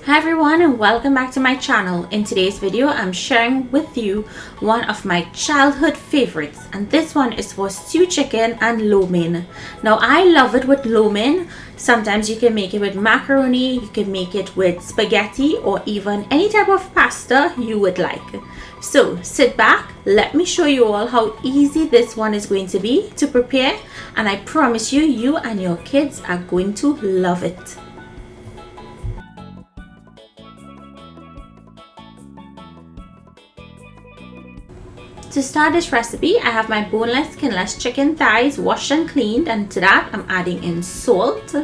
Hi everyone and welcome back to my channel. In today's video I'm sharing with you one of my childhood favorites, and this one is for stew chicken and Lomein. Now I love it with Lomein. Sometimes you can make it with macaroni, you can make it with spaghetti, or even any type of pasta you would like. So sit back, let me show you all how easy this one is going to be to prepare, and I promise you, you and your kids are going to love it. To start this recipe, I have my boneless, skinless chicken thighs washed and cleaned, and to that I'm adding in salt,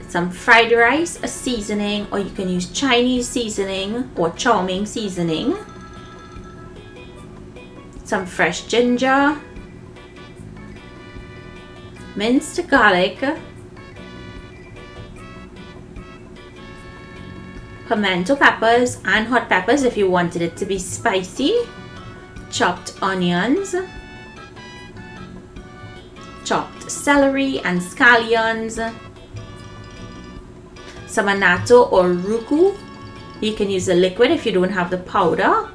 some fried rice, a seasoning, or you can use Chinese seasoning or chow mein seasoning, some fresh ginger, minced garlic, pimento peppers and hot peppers if you wanted it to be spicy, chopped onions, chopped celery and scallions, some annatto or roccou. You can use the liquid if you don't have the powder,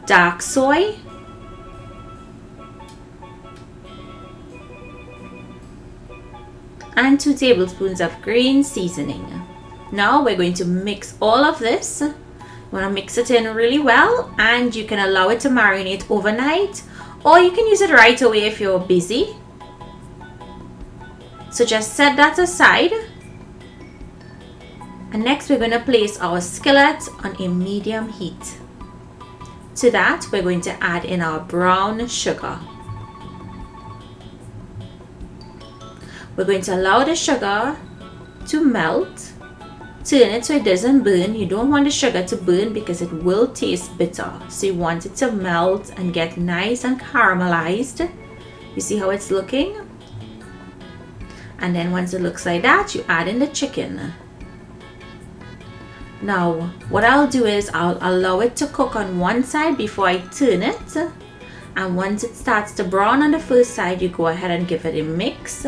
dark soy, and 2 tablespoons of green seasoning. Now we're going to mix all of this. You want to mix it in really well, and you can allow it to marinate overnight, or you can use it right away if you're busy. So just set that aside, and next we're going to place our skillet on a medium heat. To that we're going to add in our brown sugar. We're going to allow the sugar to melt. Turn it so it doesn't burn. You don't want the sugar to burn because it will taste bitter. So you want it to melt and get nice and caramelized. You see how it's looking? And then once it looks like that, you add in the chicken. Now what I'll do is I'll allow it to cook on one side before I turn it. And once it starts to brown on the first side, you go ahead and give it a mix.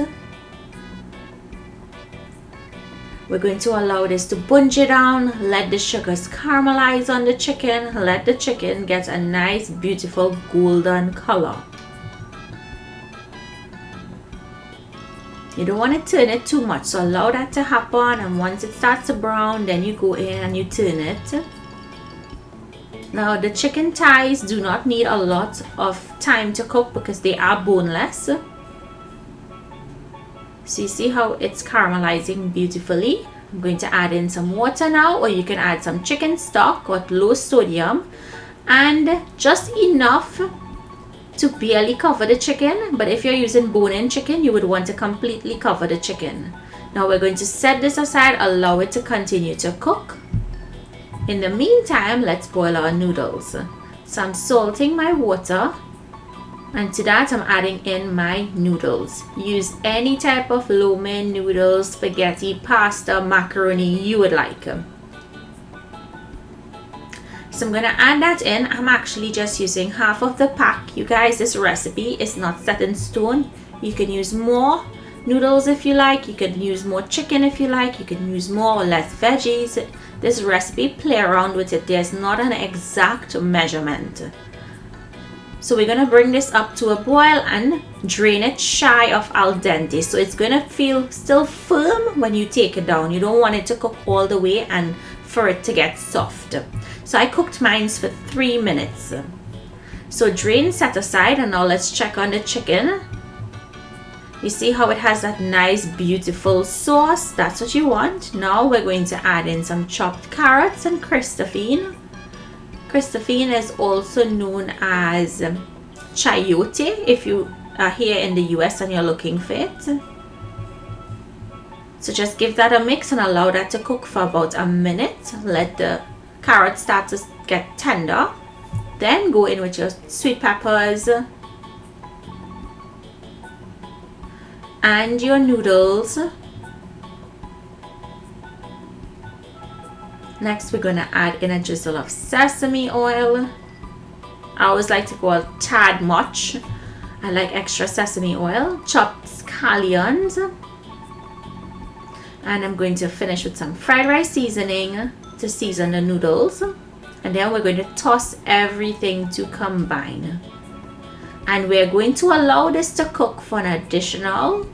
We're going to allow this to bunge down, let the sugars caramelize on the chicken, let the chicken get a nice beautiful golden color. You don't want to turn it too much, so allow that to happen, and once it starts to brown, then you go in and you turn it. Now the chicken thighs do not need a lot of time to cook because they are boneless. So you see how it's caramelizing beautifully. I'm going to add in some water now, or you can add some chicken stock with low sodium, and just enough to barely cover the chicken. But if you're using bone-in chicken, you would want to completely cover the chicken. Now we're going to set this aside, allow it to continue to cook. In the meantime, let's boil our noodles. So I'm salting my water, and to that I'm adding in my noodles. Use any type of Lomein noodles, spaghetti, pasta, macaroni you would like. So I'm going to add that in. I'm actually just using half of the pack. You guys, this recipe is not set in stone. You can use more noodles if you like. You can use more chicken if you like. You can use more or less veggies. This recipe, play around with it. There's not an exact measurement. So we're going to bring this up to a boil and drain it shy of al dente. So it's going to feel still firm when you take it down. You don't want it to cook all the way and for it to get soft. So I cooked mine for 3 minutes. So drain, set aside, and now let's check on the chicken. You see how it has that nice beautiful sauce? That's what you want. Now we're going to add in some chopped carrots and Christophene. Christophene is also known as chayote if you are here in the US and you're looking for it. So just give that a mix and allow that to cook for about a minute. Let the carrots start to get tender. Then go in with your sweet peppers and your noodles. Next we're going to add in a drizzle of sesame oil. I always like to go a tad much. I like extra sesame oil. Chopped scallions. And I'm going to finish with some fried rice seasoning to season the noodles. And then we're going to toss everything to combine. And we're going to allow this to cook for an additional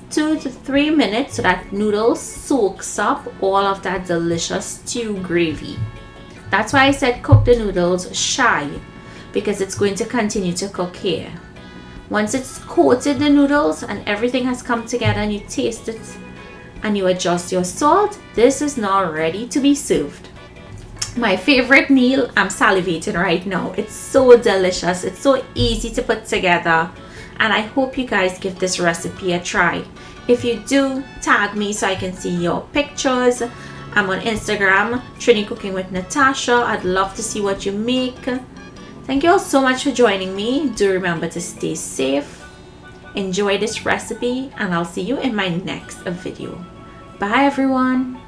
2 to 3 minutes so that noodles soaks up all of that delicious stew gravy. That's why I said cook the noodles shy, because it's going to continue to cook here. Once it's coated the noodles and everything has come together and you taste it and you adjust your salt, this is now ready to be served. My favorite meal, I'm salivating right now. It's so delicious. It's so easy to put together. And I hope you guys give this recipe a try. If you do, tag me so I can see your pictures. I'm on Instagram, Trini Cooking with Natasha. I'd love to see what you make. Thank you all so much for joining me. Do remember to stay safe. Enjoy this recipe and I'll see you in my next video. Bye everyone.